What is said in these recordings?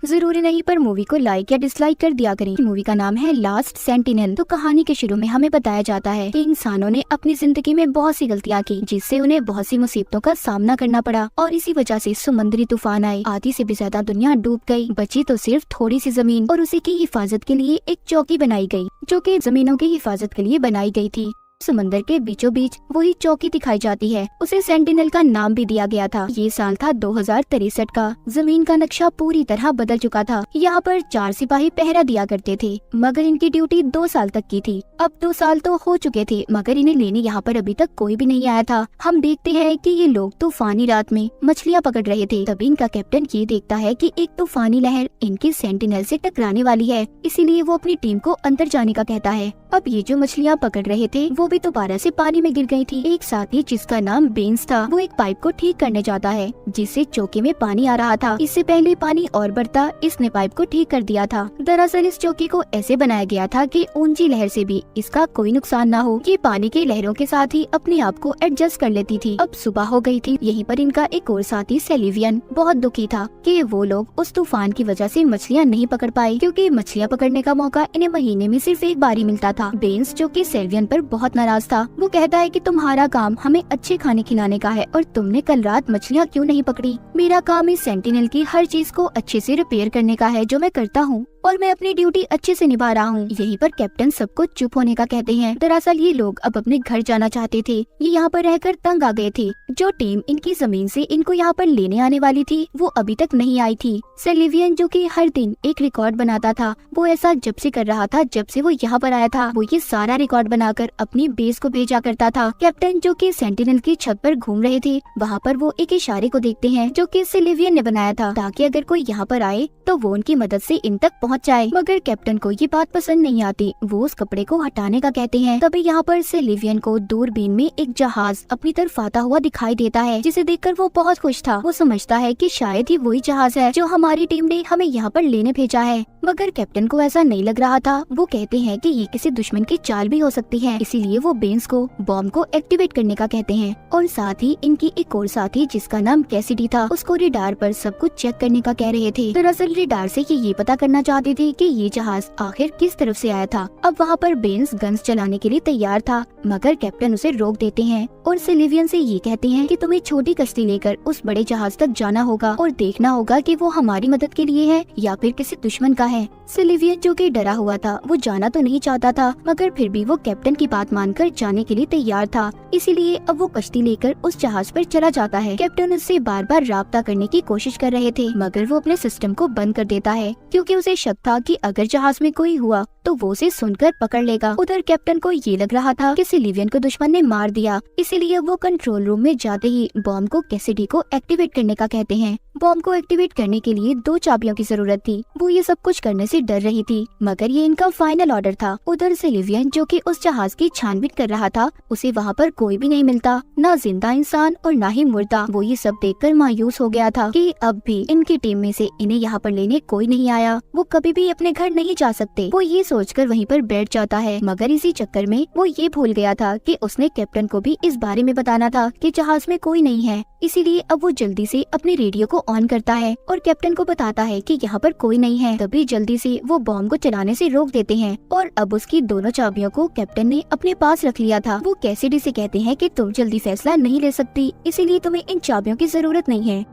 जरूरी नहीं पर मूवी को लाइक या डिसलाइक कर दिया करें। मूवी का नाम है लास्ट सेंटिनल। तो कहानी के शुरू में हमें बताया जाता है कि इंसानों ने अपनी जिंदगी में बहुत सी गलतियाँ की, जिससे उन्हें बहुत सी मुसीबतों का सामना करना पड़ा और इसी वजह से समुद्री तूफान आए। आधी से भी ज्यादा दुनिया डूब गई, बची तो सिर्फ थोड़ी सी जमीन और उसी की हिफाजत के लिए एक चौकी बनाई गई, जो कि जमीनों की हिफाजत के लिए बनाई गई थी। समंदर के बीचों बीच वही चौकी दिखाई जाती है। उसे सेंटिनल का नाम भी दिया गया था। ये साल था 2063 का। जमीन का नक्शा पूरी तरह बदल चुका था। यहाँ पर 4 सिपाही पहरा दिया करते थे, मगर इनकी ड्यूटी 2 साल तक की थी। अब 2 साल तो हो चुके थे, मगर इन्हें लेने यहाँ पर अभी तक कोई भी नहीं आया था। हम देखते हैं कि ये लोग तूफानी रात में मछलियाँ पकड़ रहे थे। तभी इनका कैप्टन ये देखता है कि एक तूफानी लहर इनकी सेंटिनल से टकराने वाली है, इसीलिए वो अपनी टीम को अंदर जाने का कहता है। अब ये जो मछलियाँ पकड़ रहे थे वो भी दोबारा से पानी में गिर गई थी। एक साथी जिसका नाम बेंस था, वो एक पाइप को ठीक करने जाता है, जिससे चौकी में पानी आ रहा था। इससे पहले पानी और बढ़ता, इसने पाइप को ठीक कर दिया था। दरअसल इस चौकी को ऐसे बनाया गया था कि ऊंची लहर से भी इसका कोई नुकसान ना हो। ये पानी की लहरों के साथ ही अपने आप को एडजस्ट कर लेती थी। अब सुबह हो गई थी। यहीं पर इनका एक और साथी सेलिवियन बहुत दुखी था कि वो लोग उस तूफान की वजह से मछलियाँ नहीं पकड़ पाए, क्योंकि मछलियाँ पकड़ने का मौका इन्हें महीने में सिर्फ एक बार ही मिलता था। बेंस जो कि सेलिवियन पर बहुत नाराज था, वो कहता है कि तुम्हारा काम हमें अच्छे खाने खिलाने का है और तुमने कल रात मछलियाँ क्यों नहीं पकड़ी। मेरा काम इस सेंटिनल की हर चीज को अच्छे से रिपेयर करने का है, जो मैं करता हूँ और मैं अपनी ड्यूटी अच्छे से निभा रहा हूँ। यहीं पर कैप्टन सबको चुप होने का कहते हैं। दरअसल ये लोग अब अपने घर जाना चाहते थे। ये यहाँ पर रहकर तंग आ गए थे। जो टीम इनकी जमीन से इनको यहाँ पर लेने आने वाली थी, वो अभी तक नहीं आई थी। सेलिवियन जो कि हर दिन एक रिकॉर्ड बनाता था, वो ऐसा जब से कर रहा था जब से वो यहाँ पर आया था। वो ये सारा रिकॉर्ड बनाकर अपनी बेस को भेजा करता था। कैप्टन जो कि सेंटिनल की छत पर घूम रहे थे, वहाँ पर वो एक इशारे को देखते हैं जो कि सेलिवियन ने बनाया था, ताकि अगर कोई यहाँ पर आए तो वो उनकी मदद से इन तक पहुँच जाए। मगर कैप्टन को ये बात पसंद नहीं आती। वो उस कपड़े को हटाने का कहते हैं। तभी यहाँ पर सेलिवियन को दूरबीन में एक जहाज अपनी तरफ आता हुआ दिखाई देता है, जिसे देखकर वो बहुत खुश था। वो समझता है कि शायद ही वही जहाज है जो हमारी टीम ने हमें यहाँ पर लेने भेजा है। मगर कैप्टन को ऐसा नहीं लग रहा था। वो कहते हैं कि ये किसी दुश्मन की चाल भी हो सकती है, इसीलिए वो बेंस को बॉम्ब को एक्टिवेट करने का कहते हैं। और साथ ही इनकी एक और साथी जिसका नाम कैसिडी था, उसको रेडार पर सब कुछ चेक करने का कह रहे थे। दरअसल रेडार से ये पता करना चाहते थे कि ये जहाज आखिर किस तरफ से आया था। अब वहाँ पर बेंस गन्स चलाने के लिए तैयार था, मगर कैप्टन उसे रोक देते हैं और सेलिवियन से ये कहते हैं कि तुम्हें छोटी कश्ती लेकर उस बड़े जहाज तक जाना होगा और देखना होगा कि वो हमारी मदद के लिए है या फिर किसी दुश्मन का है। सेलिवियन जो कि डरा हुआ था, वो जाना तो नहीं चाहता था, मगर फिर भी वो कैप्टन की बात मानकर जाने के लिए तैयार था। इसीलिए अब वो कश्ती लेकर उस जहाज पर चला जाता है। कैप्टन उससे बार बार राब्ता करने की कोशिश कर रहे थे, मगर वो अपने सिस्टम को बंद कर देता है, क्योंकि उसे शक था कि अगर जहाज में कोई हुआ तो वो उसे सुनकर पकड़ लेगा। उधर कैप्टन को ये लग रहा था कि सेलिवियन को दुश्मन ने मार दिया, इसीलिए वो कंट्रोल रूम में जाते ही बॉम्ब को कैसिडी को एक्टिवेट करने का कहते हैं। बॉम्ब को एक्टिवेट करने के लिए 2 चाबियों की जरूरत थी। वो ये सब कुछ करने से डर रही थी, मगर ये इनका फाइनल ऑर्डर था। उधर सेलिवियन जो कि उस जहाज की छानबीन कर रहा था, उसे वहाँ पर कोई भी नहीं मिलता, ना जिंदा इंसान और ना ही मुर्दा। वो ये सब देखकर मायूस हो गया था कि अब भी इनकी टीम में से इन्हें यहाँ पर लेने कोई नहीं आया। वो कभी भी अपने घर नहीं जा सकते। वो ये सोचकर वहीं पर बैठ जाता है, मगर इसी चक्कर में वो ये भूल गया था कि उसने कैप्टन को भी इस बारे में बताना था कि जहाज में कोई नहीं है। इसीलिए अब वो जल्दी से अपने रेडियो को ऑन करता है और कैप्टन को बताता है कि यहाँ पर कोई नहीं है। तभी जल्दी से वो बॉम्ब को चलाने से रोक देते हैं और अब उसकी दोनों चाबियों को कैप्टन ने अपने पास रख लिया था। वो कैसिडी से कहते हैं कि तुम जल्दी फैसला नहीं ले सकती, इसीलिए तुम्हें इन चाबियों की जरूरत नहीं है।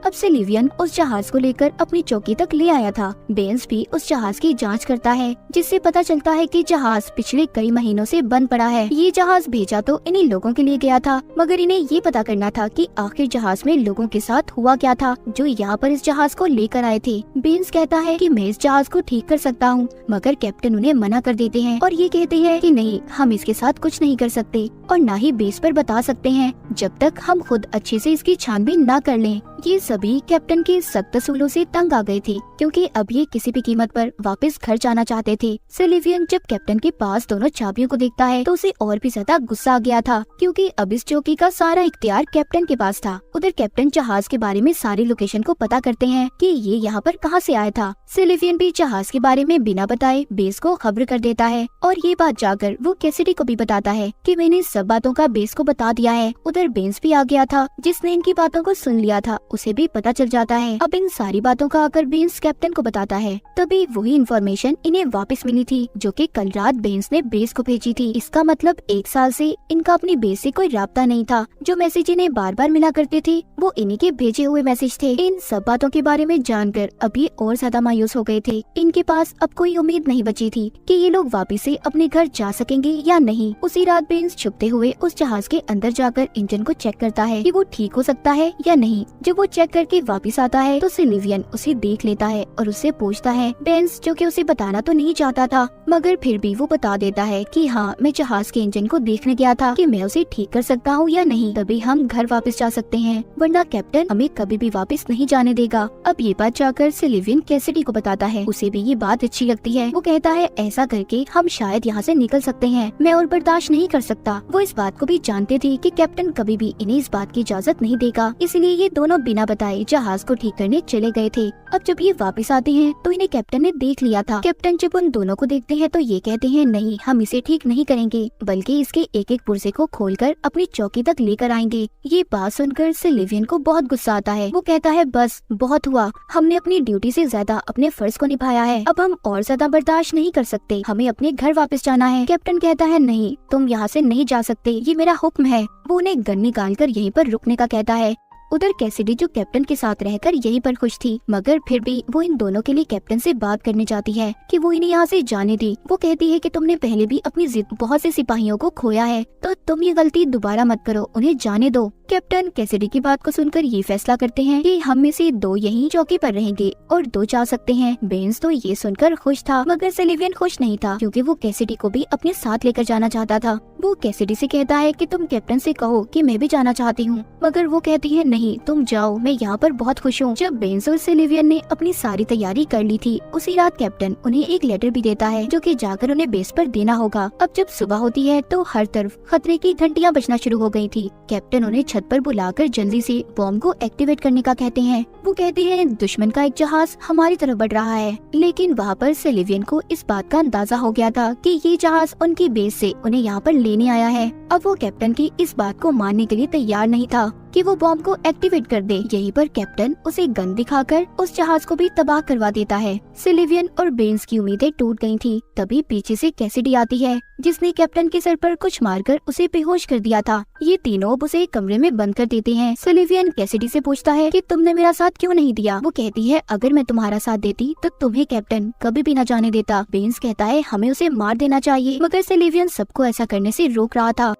अब सेलिवियन उस जहाज को लेकर अपनी चौकी तक ले आया था। बेंस भी उस जहाज की जांच करता है, जिससे पता चलता है कि जहाज पिछले कई महीनों से बंद पड़ा है। ये जहाज भेजा तो इन्हीं लोगों के लिए गया था, मगर इन्हें ये पता करना था कि आखिर जहाज में लोगों के साथ हुआ क्या था जो यहाँ पर इस जहाज को लेकर आए थे। बेंस कहता है कि मैं इस जहाज को ठीक कर सकता हूँ, मगर कैप्टन उन्हें मना कर देते हैं और ये कहते हैं कि नहीं, हम इसके साथ कुछ नहीं कर सकते और न ही बेस पर बता सकते हैं जब तक हम खुद अच्छे से इसकी छानबीन न कर लें। ये सभी कैप्टन के सख्त असूलों से तंग आ गए थे, क्योंकि अब ये किसी भी कीमत पर वापस घर जाना चाहते थे। सेलिवियन जब कैप्टन के पास दोनों चाबियों को देखता है तो उसे और भी ज्यादा गुस्सा आ गया था, क्योंकि अब इस चौकी का सारा इख्तियार कैप्टन के पास था। उधर कैप्टन जहाज के बारे में सारी लोकेशन को पता करते हैं कि ये यहाँ पर कहाँ से आया था। सेलिवियन भी जहाज के बारे में बिना बताए बेस को खबर कर देता है और ये बात जाकर वो कैसिडी को भी बताता है कि मैंने सब बातों का बेस को बता दिया है। उधर बेंस भी आ गया था, जिसने इनकी बातों को सुन लिया था। उसे भी भी पता चल जाता है। अब इन सारी बातों का आकर बेंस कैप्टन को बताता है। तभी वही इन्फॉर्मेशन इन्हें वापस मिली थी जो कि कल रात बेंस ने बेस को भेजी थी। इसका मतलब 1 साल से इनका अपनी बेस से कोई राब्ता नहीं था। जो मैसेज इन्हें बार बार मिला करते थे वो इन्हीं के भेजे हुए मैसेज थे। इन सब बातों के बारे में जानकर अब ये और ज्यादा मायूस हो गए थे। इनके पास अब कोई उम्मीद नहीं बची थी कि ये लोग वापस से अपने घर जा सकेंगे या नहीं। उसी रात बेंस छुपते हुए उस जहाज के अंदर जाकर इंजन को चेक करता है कि वो ठीक हो सकता है या नहीं। जब वो चेक करके वापस आता है तो सिलिवियन उसे देख लेता है और उससे पूछता है। बेंस जो कि उसे बताना तो नहीं चाहता था मगर फिर भी वो बता देता है कि हाँ, मैं जहाज के इंजन को देखने गया था कि मैं उसे ठीक कर सकता हूँ या नहीं, तभी हम घर वापस जा सकते हैं, वरना कैप्टन हमें कभी भी वापस नहीं जाने देगा। अब ये बात जाकर सिलिवियन कैसिडी को बताता है। उसे भी ये बात अच्छी लगती है। वो कहता है ऐसा करके हम शायद यहाँ से निकल सकते हैं, मैं और बर्दाश्त नहीं कर सकता। वो इस बात को भी जानते थे कि कैप्टन कभी भी इन्हें इस बात की इजाजत नहीं देगा, इसलिए ये दोनों बिना बताए जहाज को ठीक करने चले गए थे। अब जब ये वापस आते हैं तो इन्हें कैप्टन ने देख लिया था। कैप्टन जब उन दोनों को देखते हैं तो ये कहते हैं नहीं, हम इसे ठीक नहीं करेंगे बल्कि इसके एक एक पुर्जे को खोलकर अपनी चौकी तक लेकर आएंगे। ये बात सुनकर सिलिवियन को बहुत गुस्सा आता है। वो कहता है बस बहुत हुआ, हमने अपनी ड्यूटी से ज्यादा अपने फर्ज को निभाया है, अब हम और ज्यादा बर्दाश्त नहीं कर सकते, हमें अपने घर वापस जाना है। कैप्टन कहता है नहीं, तुम यहाँ से नहीं जा सकते, ये मेरा हुक्म है। वो उन्हें गन निकालकर यहीं पर रुकने का कहता है। उधर कैसिडी जो कैप्टन के साथ रहकर यहीं पर खुश थी मगर फिर भी वो इन दोनों के लिए कैप्टन से बात करने चाहती है कि वो इन्हें यहाँ से जाने दी। वो कहती है कि तुमने पहले भी अपनी जिद बहुत से सिपाहियों को खोया है तो तुम ये गलती दोबारा मत करो, उन्हें जाने दो। कैप्टन कैसिडी की बात को सुनकर ये फैसला करते हैं कि हम में से 2 यहीं चौकी पर रहेंगे और 2 जा सकते हैं। बेंस तो ये सुनकर खुश था मगर सिलिवियन खुश नहीं था क्योंकि वो कैसिडी को भी अपने साथ लेकर जाना चाहता था। वो कैसिडी से कहता है कि तुम कैप्टन से कहो कि मैं भी जाना चाहती हूँ, मगर वो कहती है नहीं, तुम जाओ, मैं यहाँ पर बहुत खुश हूँ। जब बेंस और सिलिवियन ने अपनी सारी तैयारी कर ली थी उसी रात कैप्टन उन्हें एक लेटर भी देता है जो कि जाकर उन्हें बेस पर देना होगा। अब जब सुबह होती है तो हर तरफ खतरे की घंटियाँ बजना शुरू हो गई थी। कैप्टन उन्हें छत पर बुलाकर जल्दी से बॉम्ब को एक्टिवेट करने का कहते हैं। वो कहते हैं दुश्मन का एक जहाज हमारी तरफ बढ़ रहा है, लेकिन वहाँ पर सिलिवियन को इस बात का अंदाजा हो गया था कि ये जहाज उनकी बेस से उन्हें यहाँ पर लेने आया है। अब वो कैप्टन की इस बात को मानने के लिए तैयार नहीं था कि वो बॉम्ब को एक्टिवेट कर दे। यहीं पर कैप्टन उसे गन दिखाकर उस जहाज को भी तबाह करवा देता है। सिलिवियन और बेंस की उम्मीदें टूट गई थी। तभी पीछे से कैसिडी आती है जिसने कैप्टन के सर पर कुछ मारकर उसे बेहोश कर दिया था। ये तीनों अब उसे एक कमरे में बंद कर देते हैं। सिलिवियन कैसिडी से पूछता है कि तुमने मेरा साथ क्यों नहीं दिया। वो कहती है अगर मैं तुम्हारा साथ देती तो तुम्हें कैप्टन कभी भी न जाने देता। बेंस कहता है हमें उसे मार देना चाहिए मगर सिलिवियन सबको ऐसा करने से रोक रहा था।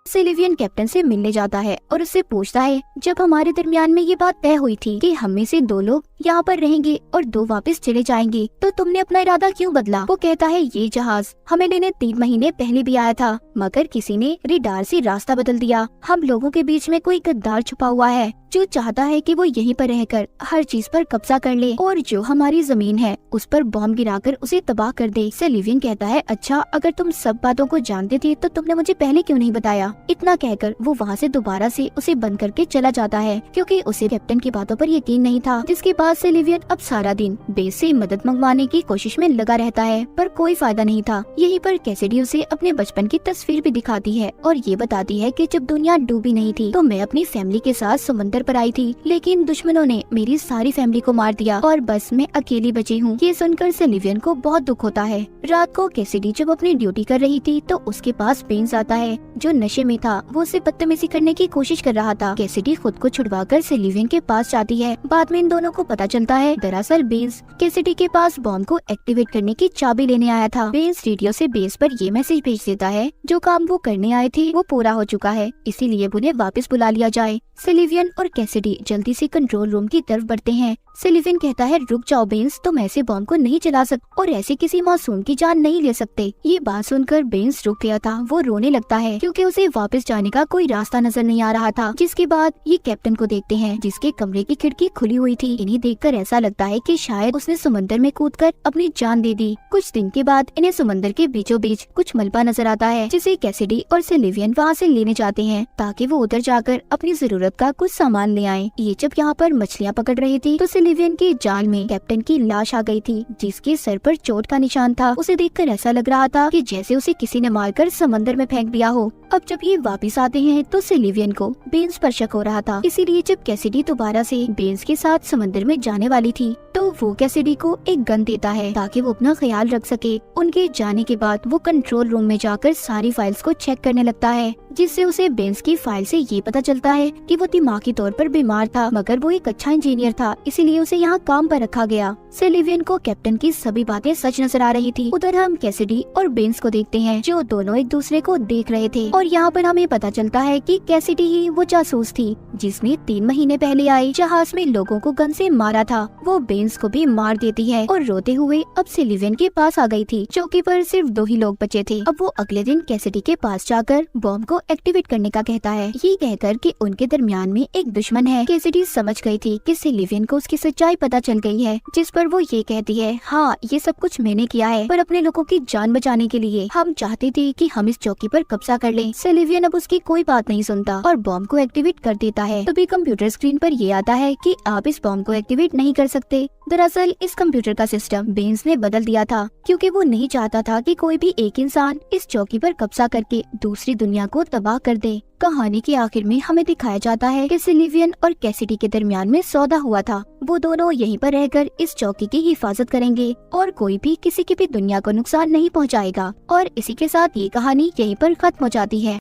सिलिवियन कैप्टन से मिलने जाता है और उससे पूछता है जब हमारे दरमियान में ये बात तय हुई थी कि हम में से 2 लोग यहाँ पर रहेंगे और 2 वापस चले जाएंगे तो तुमने अपना इरादा क्यों बदला। वो कहता है ये जहाज हमें लेने 3 महीने पहले भी आया था मगर किसी ने रेडार से रास्ता बदल दिया। हम लोगों के बीच में कोई गद्दार छुपा हुआ है जो चाहता है कि वो यहीं पर रहकर हर चीज पर कब्जा कर ले और जो हमारी जमीन है उस पर बॉम्ब गिराकर उसे तबाह कर दे। सिलिवियन कहता है अच्छा, अगर तुम सब बातों को जानते थे तो तुमने मुझे पहले क्यों नहीं बताया। इतना कहकर वो वहाँ से दोबारा से उसे बंद करके चला जाता है क्योंकि उसे कैप्टन की बातों पर यकीन नहीं था। जिसके बाद सिलिवियन अब सारा दिन बेस से मदद मंगवाने की कोशिश में लगा रहता है पर कोई फायदा नहीं था। यहीं पर कैसिडी उसे अपने बचपन की तस्वीर भी दिखाती है और ये बताती है कि जब दुनिया डूबी नहीं थी तो मैं अपनी फैमिली के साथ समुद्र पर आई थी, लेकिन दुश्मनों ने मेरी सारी फैमिली को मार दिया और बस मैं अकेली बची हूँ। ये सुनकर सिलिवियन को बहुत दुख होता है। रात को कैसिडी जब अपनी ड्यूटी कर रही थी तो उसके पास बेंस आता है जो नशे में था। वो उसे बदतमीजी करने की कोशिश कर रहा था। कैसिडी खुद को छुड़वाकर सिलिवियन के पास जाती है। बाद में इन दोनों को पता चलता है दरअसल बेंस कैसिडी के पास बॉम्ब को एक्टिवेट करने की चाबी लेने आया था। बेंस रेडियो से बेस पर ये मैसेज भेज देता है जो काम वो करने आए थे वो पूरा हो चुका है, इसीलिए उन्हें वापस बुला लिया जाए। सिलिवियन और कैसिडी जल्दी से कंट्रोल रूम की तरफ बढ़ते हैं। सिलिवियन कहता है रुक जाओ बेंस, तुम ऐसे बॉम्ब को नहीं चला सकते और ऐसे किसी मासूम की जान नहीं ले सकते। ये बात सुनकर बेंस रुक गया था। वो रोने लगता है क्योंकि उसे वापस जाने का कोई रास्ता नजर नहीं आ रहा था। जिसके बाद ये कैप्टन को देखते हैं जिसके कमरे की खिड़की खुली हुई थी। इन्हें देखकर ऐसा लगता है कि शायद उसने समंदर में कूदकर अपनी जान दे दी। कुछ दिन के बाद इन्हें समंदर के बीचों बीच कुछ मलबा नजर आता है जिसे कैसिडी और सिलिवियन वहाँ से लेने जाते हैं ताकि वो उधर जाकर अपनी जरूरत जरूरत का कुछ सामान ले आए। ये जब यहाँ पर मछलियाँ पकड़ रही थी तो सिल्वियन के जाल में कैप्टन की लाश आ गई थी, जिसके सर पर चोट का निशान था। उसे देखकर ऐसा लग रहा था कि जैसे उसे किसी ने मारकर समंदर में फेंक दिया हो। अब जब ये वापस आते हैं तो सिल्वियन को बेन्स पर शक हो रहा था, इसीलिए जब कैसिडी दोबारा से बेन्स के साथ समंदर में जाने वाली थी तो वो कैसिडी को एक गन देता है ताकि वो अपना ख्याल रख सके। उनके जाने के बाद वो कंट्रोल रूम में जाकर सारी फाइल्स को चेक करने लगता है, जिससे उसे बेन्स की फाइल से ये पता चलता है कि वो दिमागी तौर पर बीमार था, मगर वो एक अच्छा इंजीनियर था, इसीलिए उसे यहाँ काम पर रखा गया। सिल्वियन को कैप्टन की सभी बातें सच नजर आ रही थी। उधर हम कैसिडी और बेन्स को देखते हैं, जो दोनों एक दूसरे को देख रहे थे, और यहाँ पर हमें पता चलता है कि कैसिडी ही वो जासूस थी जिसने 3 महीने पहले आए जहाज में लोगों को गन से मारा था। वो बेन्स को भी मार देती है और रोते हुए अब सिल्वियन के पास आ गई थी। चौकी पर सिर्फ 2 ही लोग बचे थे। अब वो अगले दिन कैसिडी के पास जाकर बॉम्ब को एक्टिवेट करने का कहता है, ये कहकर कि उनके दरमियान में एक दुश्मन है। कैसिडी समझ गई थी कि सिल्वियन को उसकी सच्चाई पता चल गई है, जिस पर वो ये कहती है, हाँ ये सब कुछ मैंने किया है, पर अपने लोगों की जान बचाने के लिए। हम चाहते थे कि हम इस चौकी पर कब्जा कर लें। सिल्वियन अब उसकी कोई बात नहीं सुनता और बॉम्ब को एक्टिवेट कर देता है। तभी कंप्यूटर स्क्रीन पर ये आता है कि आप इस बॉम्ब को एक्टिवेट नहीं कर सकते। दरअसल इस कंप्यूटर का सिस्टम बेन्स ने बदल दिया था, क्योंकि वो नहीं चाहता था कि कोई भी एक इंसान इस चौकी पर कब्जा करके दूसरी दुनिया को तबाह कर दे। कहानी के आखिर में हमें दिखाया जाता है कि सिल्वियन और कैसिडी के दरमियान में सौदा हुआ था। वो दोनों यहीं पर रहकर इस चौकी की हिफाजत करेंगे और कोई भी किसी की भी दुनिया को नुकसान नहीं पहुंचाएगा। और इसी के साथ ये कहानी यहीं पर खत्म हो जाती है।